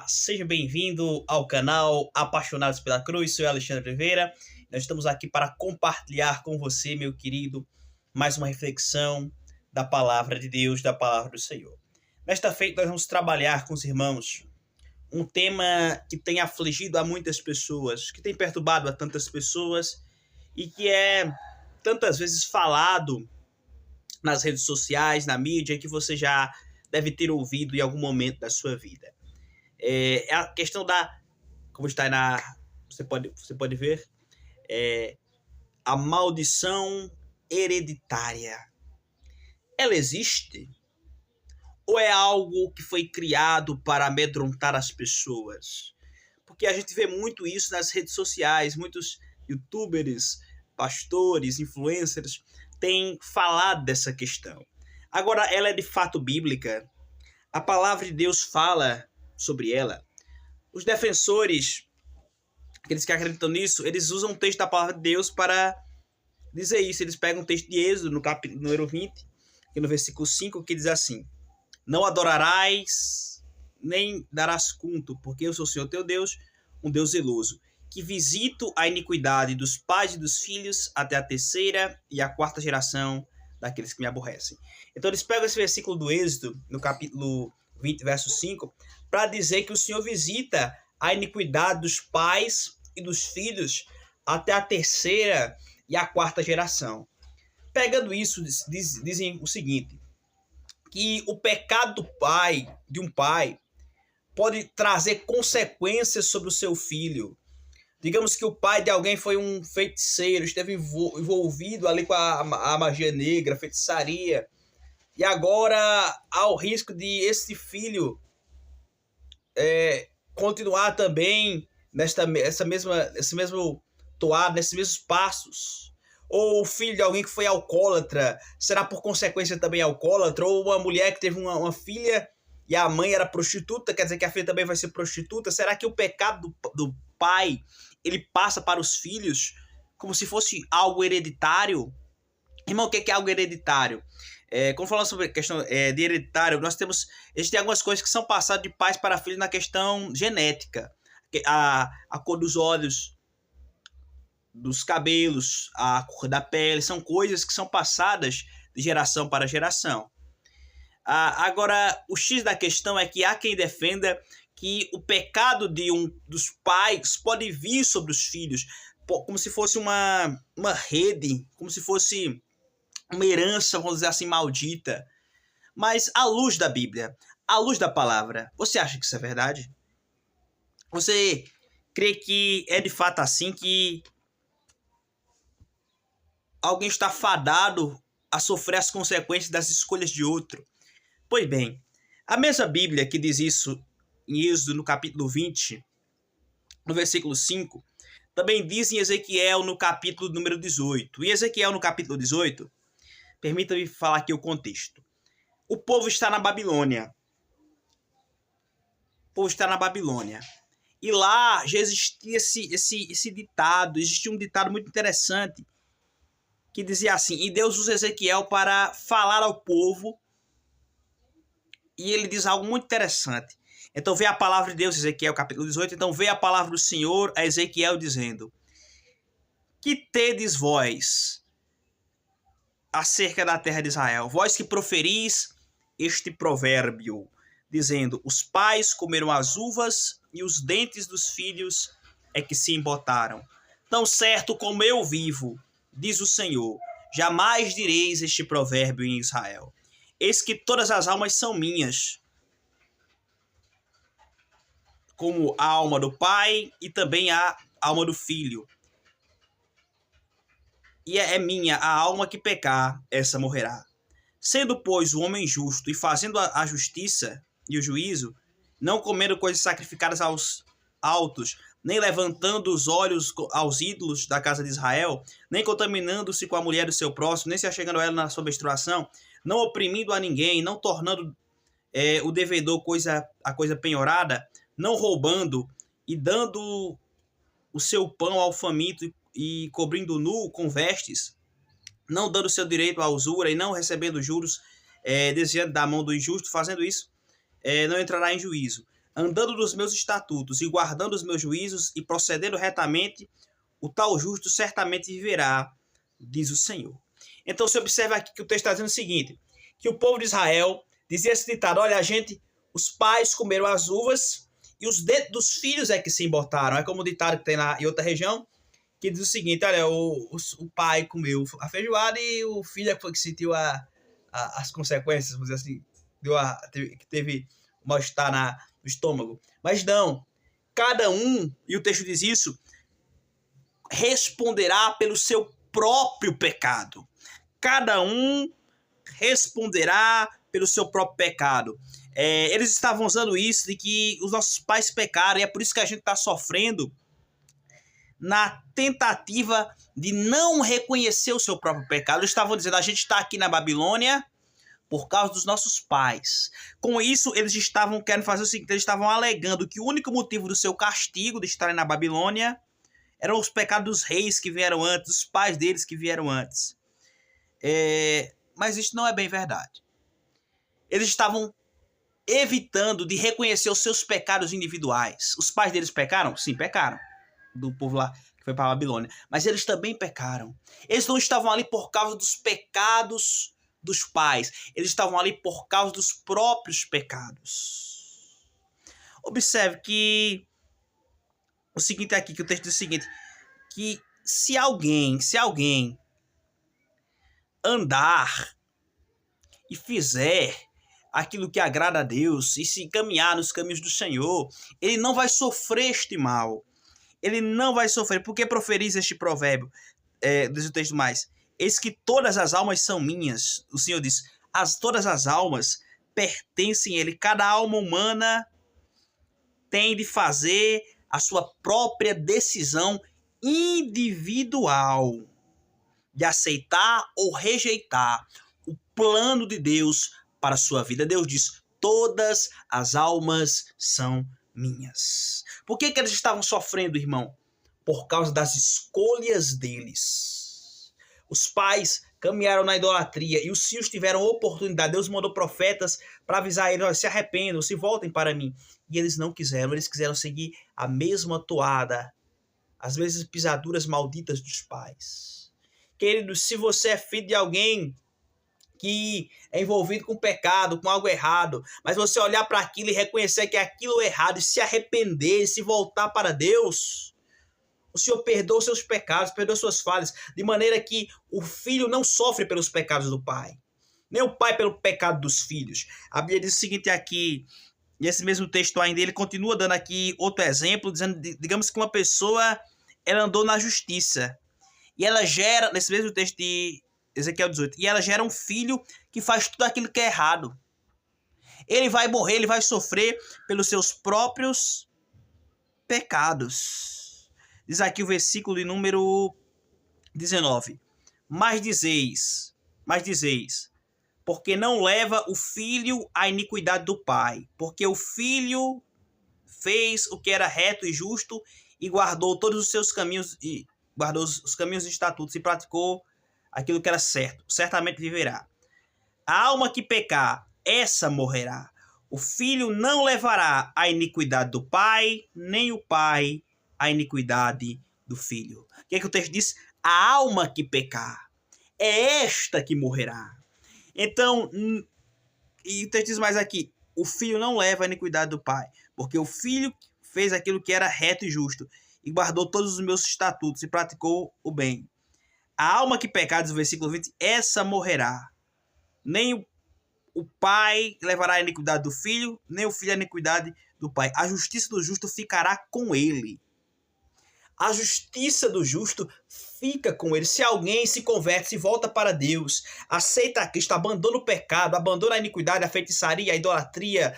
Seja bem-vindo ao canal Apaixonados pela Cruz, sou Alexandre Oliveira. Nós estamos aqui para compartilhar com você, meu querido, mais uma reflexão da Palavra de Deus, da Palavra do Senhor. Nesta feita nós vamos trabalhar com os irmãos um tema que tem afligido a muitas pessoas, que tem perturbado a tantas pessoas e que é tantas vezes falado nas redes sociais, na mídia, que você já deve ter ouvido em algum momento da sua vida. É a questão da, como está aí você pode ver, a maldição hereditária. Ela existe? Ou é algo que foi criado para amedrontar as pessoas? Porque a gente vê muito isso nas redes sociais, muitos youtubers, pastores, influencers têm falado dessa questão. Agora, ela é de fato bíblica? A palavra de Deus fala sobre ela. Os defensores, aqueles que acreditam nisso, eles usam o texto da palavra de Deus para dizer isso. Eles pegam o texto de Êxodo, no capítulo número 20, que no versículo 5, que diz assim: não adorarás, nem darás culto, porque eu sou o Senhor teu Deus, um Deus zeloso, que visito a iniquidade dos pais e dos filhos até a terceira e a quarta geração daqueles que me aborrecem. Então eles pegam esse versículo do Êxodo, no capítulo 20, verso 5, para dizer que o Senhor visita a iniquidade dos pais e dos filhos até a terceira e a quarta geração. Pegando isso, dizem o seguinte, que o pecado de um pai pode trazer consequências sobre o seu filho. Digamos que o pai de alguém foi um feiticeiro, esteve envolvido ali com a magia negra, a feitiçaria, e agora há o risco de esse filho continuar também nesse mesmo toado, nesses mesmos passos. Ou o filho de alguém que foi alcoólatra, será por consequência também alcoólatra? Ou uma mulher que teve uma filha e a mãe era prostituta, quer dizer que a filha também vai ser prostituta? Será que o pecado do pai, ele passa para os filhos como se fosse algo hereditário? Irmão, o que é algo hereditário? Quando falamos sobre a questão de hereditário, existem algumas coisas que são passadas de pais para filhos na questão genética. A cor dos olhos, dos cabelos, a cor da pele, são coisas que são passadas de geração para geração. Agora, o X da questão é que há quem defenda que o pecado dos pais pode vir sobre os filhos, como se fosse uma rede, como se fosse uma herança, vamos dizer assim, maldita. Mas à luz da Bíblia, à luz da palavra, você acha que isso é verdade? Você crê que é de fato assim, que alguém está fadado a sofrer as consequências das escolhas de outro? Pois bem, a mesma Bíblia que diz isso em Êxodo, no capítulo 20, no versículo 5, também diz em Ezequiel, no capítulo número 18. E Ezequiel, no capítulo 18, permita-me falar aqui o contexto. O povo está na Babilônia. O povo está na Babilônia. E lá já existia esse ditado, existia um ditado muito interessante, que dizia assim: e Deus usa Ezequiel para falar ao povo, e ele diz algo muito interessante. Então veio a palavra de Deus, Ezequiel capítulo 18, então veio a palavra do Senhor a Ezequiel dizendo: que tedes vós acerca da terra de Israel, vós que proferis este provérbio, dizendo: os pais comeram as uvas e os dentes dos filhos é que se embotaram. Tão certo como eu vivo, diz o Senhor, jamais direis este provérbio em Israel. Eis que todas as almas são minhas, como a alma do pai e também a alma do filho. E é minha a alma que pecar, essa morrerá. Sendo, pois, o homem justo e fazendo a justiça e o juízo, não comendo coisas sacrificadas aos altos, nem levantando os olhos aos ídolos da casa de Israel, nem contaminando-se com a mulher do seu próximo, nem se achegando a ela na sua menstruação, não oprimindo a ninguém, não tornando o devedor a coisa penhorada, não roubando e dando o seu pão ao faminto e cobrindo nu com vestes, não dando seu direito à usura e não recebendo juros, desviando da mão do injusto, fazendo isso, não entrará em juízo. andando nos meus estatutos e guardando os meus juízos e procedendo retamente, o tal justo certamente viverá, diz o Senhor. Então você observa aqui que o texto está dizendo o seguinte, que o povo de Israel dizia esse ditado, olha, os pais comeram as uvas e os dedos dos filhos é que se embotaram. É como o ditado que tem lá em outra região, que diz o seguinte, olha, o pai comeu a feijoada e o filho é que foi que sentiu as consequências, vamos dizer assim, que teve mal-estar no estômago. Mas não, cada um, e o texto diz isso, responderá pelo seu próprio pecado. Cada um responderá pelo seu próprio pecado. Eles estavam usando isso de que os nossos pais pecaram, e é por isso que a gente está sofrendo na tentativa de não reconhecer o seu próprio pecado. Eles estavam dizendo, a gente está aqui na Babilônia por causa dos nossos pais. Com isso, eles estavam querendo fazer o seguinte, eles estavam alegando que o único motivo do seu castigo de estarem na Babilônia eram os pecados dos reis que vieram antes, dos pais deles que vieram antes. Mas isso não é bem verdade. Eles estavam evitando de reconhecer os seus pecados individuais. Os pais deles pecaram? Sim, pecaram. Do povo lá que foi para a Babilônia. Mas eles também pecaram. Eles não estavam ali por causa dos pecados dos pais. Eles estavam ali por causa dos próprios pecados. Observe que o seguinte aqui, que o texto diz o seguinte, que se alguém andar e fizer aquilo que agrada a Deus e se caminhar nos caminhos do Senhor, ele não vai sofrer este mal. Ele não vai sofrer. Por que proferis este provérbio? Diz o texto mais. Eis que todas as almas são minhas. O Senhor diz, todas as almas pertencem a Ele. Cada alma humana tem de fazer a sua própria decisão individual de aceitar ou rejeitar o plano de Deus para a sua vida. Deus diz, todas as almas são minhas. Por que eles estavam sofrendo, irmão? Por causa das escolhas deles. Os pais caminharam na idolatria e os filhos tiveram oportunidade. Deus mandou profetas para avisar eles, se arrependam, se voltem para mim. E eles não quiseram, eles quiseram seguir a mesma toada, às vezes pisaduras malditas dos pais. Queridos, se você é filho de alguém que é envolvido com pecado, com algo errado, mas você olhar para aquilo e reconhecer que aquilo é errado e se arrepender, e se voltar para Deus, o Senhor perdoa seus pecados, perdoa suas falhas, de maneira que o filho não sofre pelos pecados do pai, nem o pai pelo pecado dos filhos. A Bíblia diz o seguinte aqui, nesse mesmo texto ainda, ele continua dando aqui outro exemplo, dizendo, digamos que uma pessoa, ela andou na justiça, e ela gera, nesse mesmo texto de Ezequiel 18, e ela gera um filho que faz tudo aquilo que é errado. Ele vai morrer, ele vai sofrer pelos seus próprios pecados. Diz aqui o versículo de número 19. Mas dizeis, porque não leva o filho à iniquidade do pai, porque o filho fez o que era reto e justo e guardou todos os seus caminhos, e guardou os caminhos e estatutos e praticou aquilo que era certo, certamente viverá. A alma que pecar, essa morrerá. O filho não levará a iniquidade do pai, nem o pai a iniquidade do filho. O que é que o texto diz? A alma que pecar, é esta que morrerá. Então, e o texto diz mais aqui, o filho não leva a iniquidade do pai, porque o filho fez aquilo que era reto e justo, e guardou todos os meus estatutos e praticou o bem. A alma que pecar, diz o versículo 20, essa morrerá. Nem o pai levará a iniquidade do filho, nem o filho a iniquidade do pai. A justiça do justo ficará com ele. A justiça do justo fica com ele. Se alguém se converte, se volta para Deus, aceita a Cristo, abandona o pecado, abandona a iniquidade, a feitiçaria, a idolatria,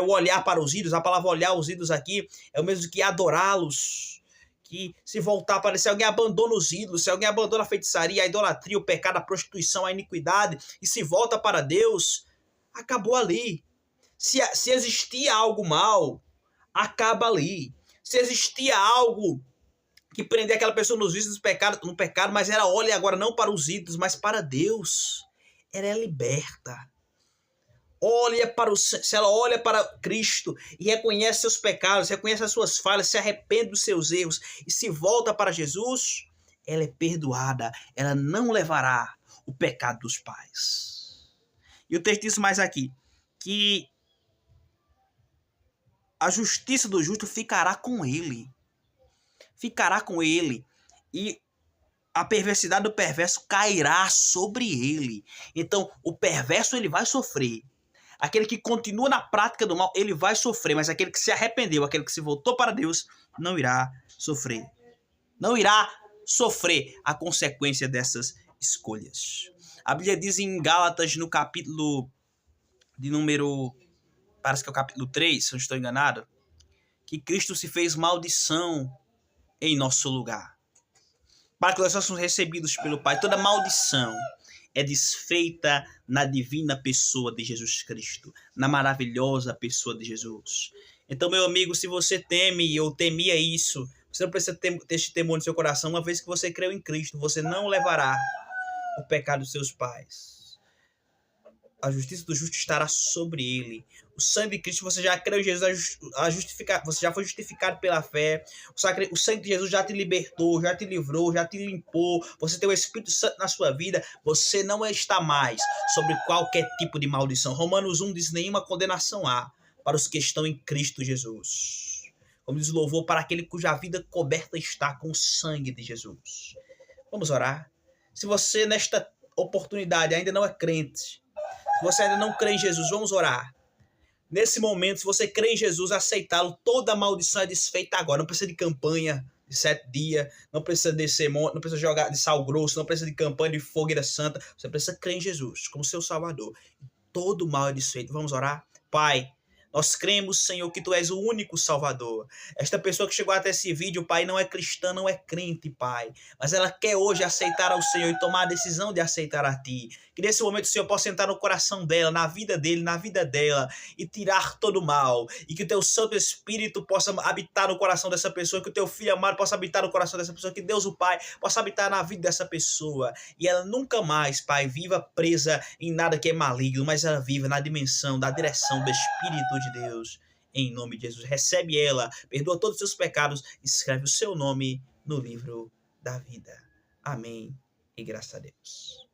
o olhar para os ídolos, a palavra olhar os ídolos aqui é o mesmo que adorá-los. Que se voltar para, se alguém abandona os ídolos, se alguém abandona a feitiçaria, a idolatria, o pecado, a prostituição, a iniquidade e se volta para Deus, acabou ali. Se existia algo mal, acaba ali. Se existia algo que prendia aquela pessoa nos vícios no pecado, mas ela olha agora não para os ídolos, mas para Deus, ela é liberta. se ela olha para Cristo e reconhece seus pecados, reconhece as suas falhas, se arrepende dos seus erros e se volta para Jesus, ela é perdoada, ela não levará o pecado dos pais. E o texto diz mais aqui, que a justiça do justo ficará com ele. Ficará com ele. E a perversidade do perverso cairá sobre ele. Então, o perverso ele vai sofrer. Aquele que continua na prática do mal, ele vai sofrer. Mas aquele que se arrependeu, aquele que se voltou para Deus, não irá sofrer. Não irá sofrer a consequência dessas escolhas. A Bíblia diz em Gálatas, no capítulo de número... parece que é o capítulo 3, se eu não estou enganado, que Cristo se fez maldição em nosso lugar, para que nós fôssemos recebidos pelo Pai. Toda maldição é desfeita na divina pessoa de Jesus Cristo, na maravilhosa pessoa de Jesus. Então, meu amigo, se você teme ou temia isso, você não precisa ter este temor no seu coração. Uma vez que você creu em Cristo, você não levará o pecado dos seus pais. A justiça do justo estará sobre ele. O sangue de Cristo, você já creu em Jesus, você já foi justificado pela fé. O sangue de Jesus já te libertou, já te livrou, já te limpou. Você tem o Espírito Santo na sua vida. Você não está mais sobre qualquer tipo de maldição. Romanos 1 diz: nenhuma condenação há para os que estão em Cristo Jesus. Como diz o louvor, para aquele cuja vida coberta está com o sangue de Jesus. Vamos orar. Se você nesta oportunidade ainda não é crente, se você ainda não crê em Jesus, vamos orar. Nesse momento, se você crê em Jesus, aceitá-lo, toda a maldição é desfeita agora. Não precisa de campanha de 7 dias, não precisa de sermão, não precisa jogar de sal grosso, não precisa de campanha de fogueira santa. Você precisa crer em Jesus como seu Salvador. Todo mal é desfeito. Vamos orar? Pai, nós cremos, Senhor, que Tu és o único Salvador. Esta pessoa que chegou até esse vídeo, Pai, não é cristã, não é crente, Pai. Mas ela quer hoje aceitar ao Senhor e tomar a decisão de aceitar a Ti. Que nesse momento o Senhor possa entrar no coração dela, na vida dele, na vida dela, e tirar todo o mal. E que o Teu Santo Espírito possa habitar no coração dessa pessoa, que o Teu Filho amado possa habitar no coração dessa pessoa, que Deus o Pai possa habitar na vida dessa pessoa. E ela nunca mais, Pai, viva presa em nada que é maligno, mas ela viva na dimensão, da direção do Espírito de Deus. Em nome de Jesus, recebe ela, perdoa todos os seus pecados, escreve o seu nome no livro da vida. Amém e graças a Deus.